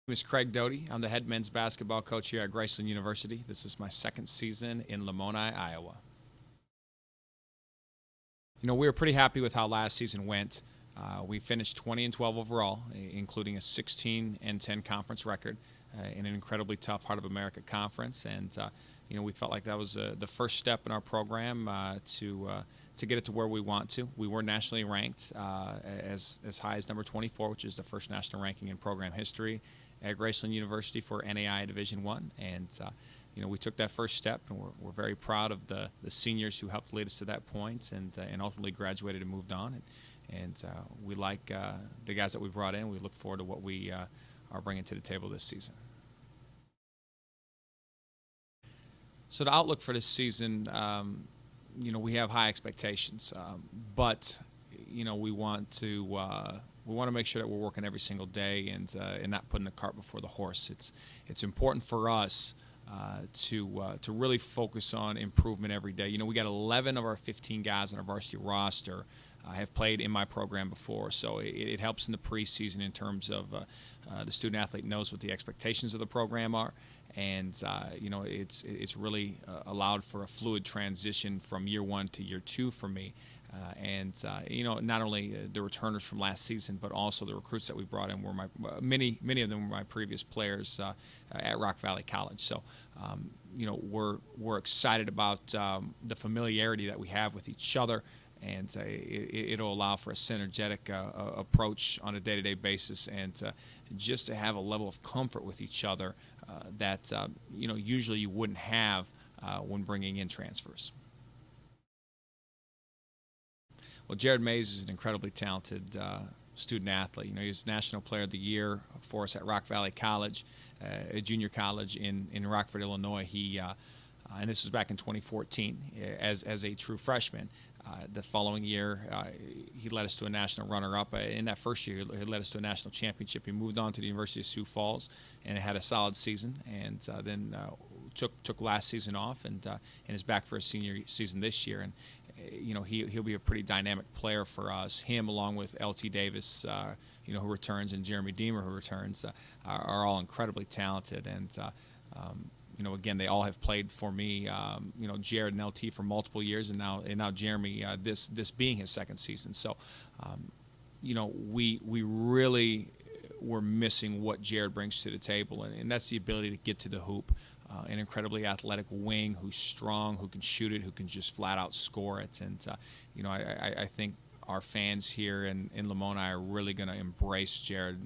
My name is Craig Doty. I'm the head men's basketball coach here at Graceland University. This is my second season in Lamoni, Iowa. We were pretty happy with how last season went. We finished 20-12 overall, including a 16-10 conference record in an incredibly tough Heart of America conference. And we felt like that was the first step in our program to get it to where we want to. We were nationally ranked as high as number 24, which is the first national ranking in program history at Graceland University for NAI Division I. And we took that first step, and we're very proud of the seniors who helped lead us to that point, and ultimately graduated and moved on. And we like the guys that we brought in. We look forward to what we are bringing to the table this season. So the outlook for this season, we have high expectations, but we want to make sure that we're working every single day and not putting the cart before the horse. It's important for us to really focus on improvement every day. We got 11 of our 15 guys on our varsity roster have played in my program before, so it helps in the preseason in terms of the student athlete knows what the expectations of the program are, and it's really allowed for a fluid transition from year one to year two for me. Not only the returners from last season, but also the recruits that we brought in were many of them were my previous players at Rock Valley College. So, we're excited about the familiarity that we have with each other, and it'll allow for a synergetic approach on a day-to-day basis, and just to have a level of comfort with each other that usually you wouldn't have when bringing in transfers. Well, Jared Mays is an incredibly talented student athlete. He was National Player of the Year for us at Rock Valley College, a junior college in Rockford, Illinois. He and this was back in 2014 as a true freshman. The following year, he led us to a national runner-up. In that first year, he led us to a national championship. He moved on to the University of Sioux Falls and had a solid season, and then took last season off and is back for a senior season this year. And he'll be a pretty dynamic player for us. Him, along with L.T. Davis, who returns, and Jeremy Deemer, who returns, are all incredibly talented. And again, they all have played for me. Jared and LT for multiple years, and now Jeremy, this being his second season. So, we really were missing what Jared brings to the table, and that's the ability to get to the hoop. An incredibly athletic wing who's strong, who can shoot it, who can just flat out score it. And I think our fans here in Lamoni are really going to embrace Jared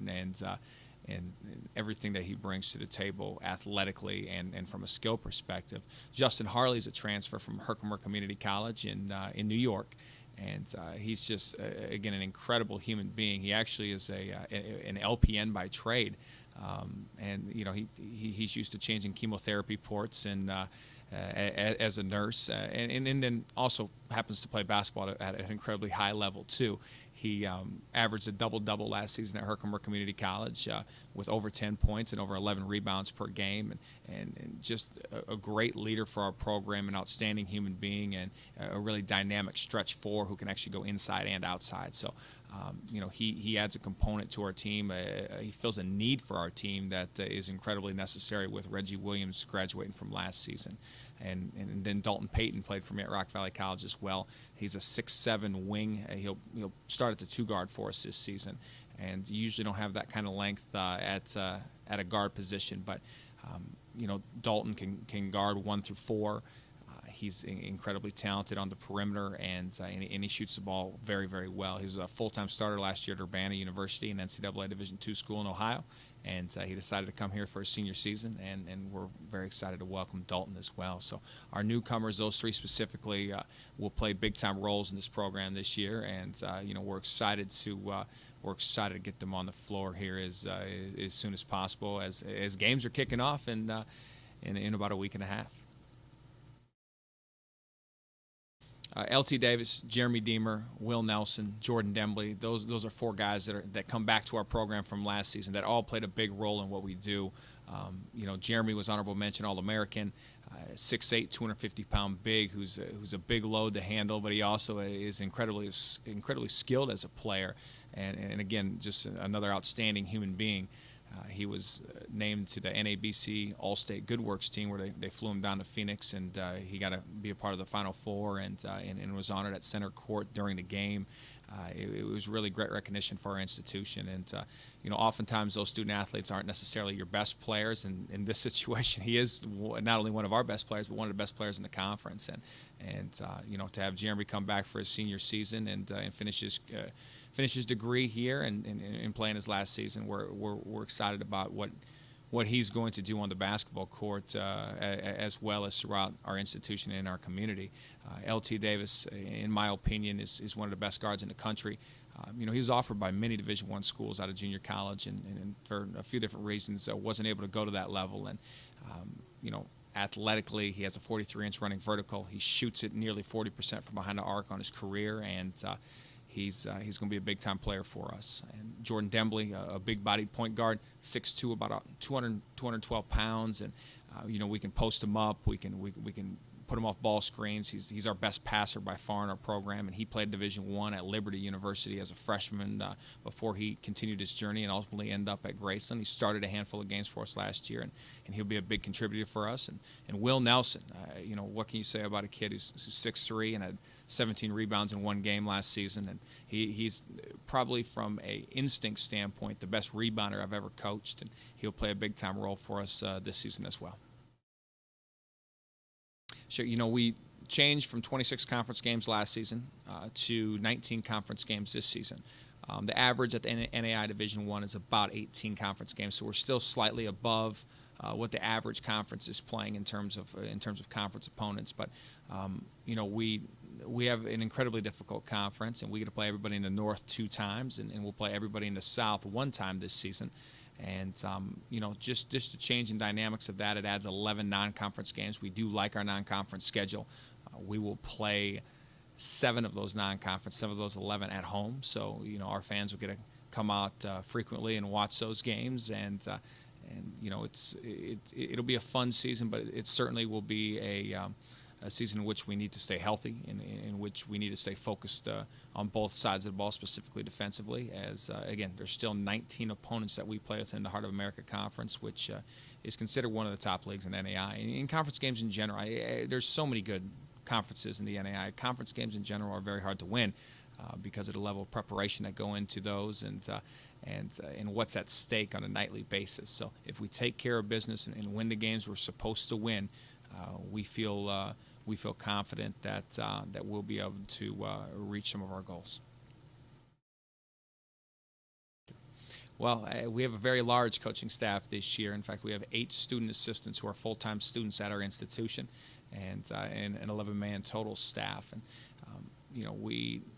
and everything that he brings to the table athletically and from a skill perspective. Justin Harley's a transfer from Herkimer Community College in New York, and he's just again an incredible human being. He actually is an LPN by trade. He's used to changing chemotherapy ports and as a nurse, and then also happens to play basketball at an incredibly high level too. He averaged a double-double last season at Herkimer Community College with over 10 points and over 11 rebounds per game, and just a great leader for our program, an outstanding human being, and a really dynamic stretch four who can actually go inside and outside. So, he adds a component to our team. He fills a need for our team that is incredibly necessary with Reggie Williams graduating from last season. And then Dalton Payton played for me at Rock Valley College as well. He's a 6'7" wing. He'll start at the two guard for us this season, and you usually don't have that kind of length at a guard position. But Dalton can guard 1 through 4. He's incredibly talented on the perimeter, and he shoots the ball very, very well. He was a full-time starter last year at Urbana University, an NCAA Division II school in Ohio, and he decided to come here for his senior season, and we're very excited to welcome Dalton as well. So our newcomers, those three specifically, will play big-time roles in this program this year, and we're excited to get them on the floor here as soon as possible, as games are kicking off in about a week and a half. L.T. Davis, Jeremy Deemer, Will Nelson, Jordan Dembley, those are four guys that come back to our program from last season that all played a big role in what we do. Jeremy was honorable mention All-American, 6'8", 250-pound big, who's a big load to handle, but he also is incredibly skilled as a player, and again, just another outstanding human being. He was named to the NABC All-State Good Works team, where they flew him down to Phoenix, and he got to be a part of the Final Four, and was honored at center court during the game. It was really great recognition for our institution, and oftentimes those student athletes aren't necessarily your best players, and in this situation, he is not only one of our best players, but one of the best players in the conference. And to have Jeremy come back for his senior season and finish his degree here and play in his last season, we're excited about what he's going to do on the basketball court, as well as throughout our institution and our community. LT Davis, in my opinion, is one of the best guards in the country. He was offered by many Division I schools out of junior college, and for a few different reasons wasn't able to go to that level. And athletically, he has a 43-inch running vertical. He shoots it nearly 40% from behind the arc on his career, and he's going to be a big-time player for us. And Jordan Dembley, a big-bodied point guard, 6'2", about 212 pounds, and we can post him up. We can put him off ball screens. He's our best passer by far in our program, and he played Division I at Liberty University as a freshman before he continued his journey and ultimately ended up at Graceland. He started a handful of games for us last year, and he'll be a big contributor for us. And Will Nelson, what can you say about a kid who's 6'3" and had 17 rebounds in one game last season, and he's probably, from a instinct standpoint, the best rebounder I've ever coached, and he'll play a big-time role for us this season as well. Sure, we changed from 26 conference games last season to 19 conference games this season. The average at the NAI Division I is about 18 conference games, so we're still slightly above what the average conference is playing in terms of conference opponents. But we have an incredibly difficult conference, and we get to play everybody in the North 2 times, and we'll play everybody in the South 1 time this season. And just the change in dynamics of that, it adds 11 non-conference games. We do like our non-conference schedule. We will play 7 of those non-conference, 7 of those 11 at home. So our fans will get to come out frequently and watch those games, and it'll be a fun season, but it certainly will be a season in which we need to stay healthy, in which we need to stay focused on both sides of the ball, specifically defensively, as, again, there's still 19 opponents that we play with in the Heart of America Conference, which is considered one of the top leagues in NAI. In conference games in general, there's so many good conferences in the NAI. Conference games in general are very hard to win because of the level of preparation that go into those and what's at stake on a nightly basis. So if we take care of business and win the games we're supposed to win, we feel confident that we'll be able to reach some of our goals. Well, we have a very large coaching staff this year. In fact, we have 8 student assistants who are full-time students at our institution, and an 11-man total staff. And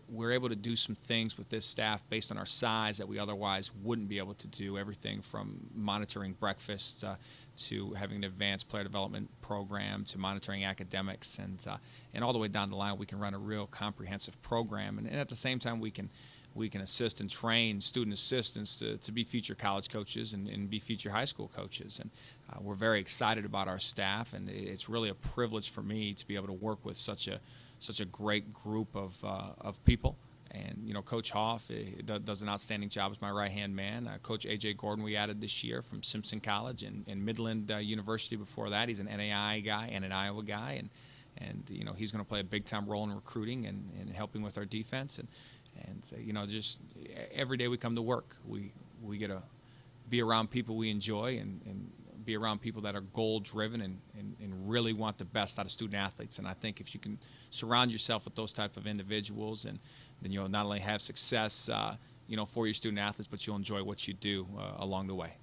we're able to do some things with this staff based on our size that we otherwise wouldn't be able to do. Everything from monitoring breakfast to having an advanced player development program to monitoring academics, and all the way down the line, we can run a real comprehensive program. And at the same time, we can assist and train student assistants to be future college coaches and be future high school coaches. And we're very excited about our staff, and it's really a privilege for me to be able to work with such a great group of people. And Coach Hoff does an outstanding job as my right-hand man. Coach A.J. Gordon we added this year from Simpson College and Midland University. Before that, he's an NAI guy and an Iowa guy, and he's going to play a big-time role in recruiting and helping with our defense. And just every day we come to work, we get to be around people we enjoy and be around people that are goal-driven and really want the best out of student athletes. And I think if you can surround yourself with those type of individuals, and then you'll not only have success, for your student athletes, but you'll enjoy what you do along the way.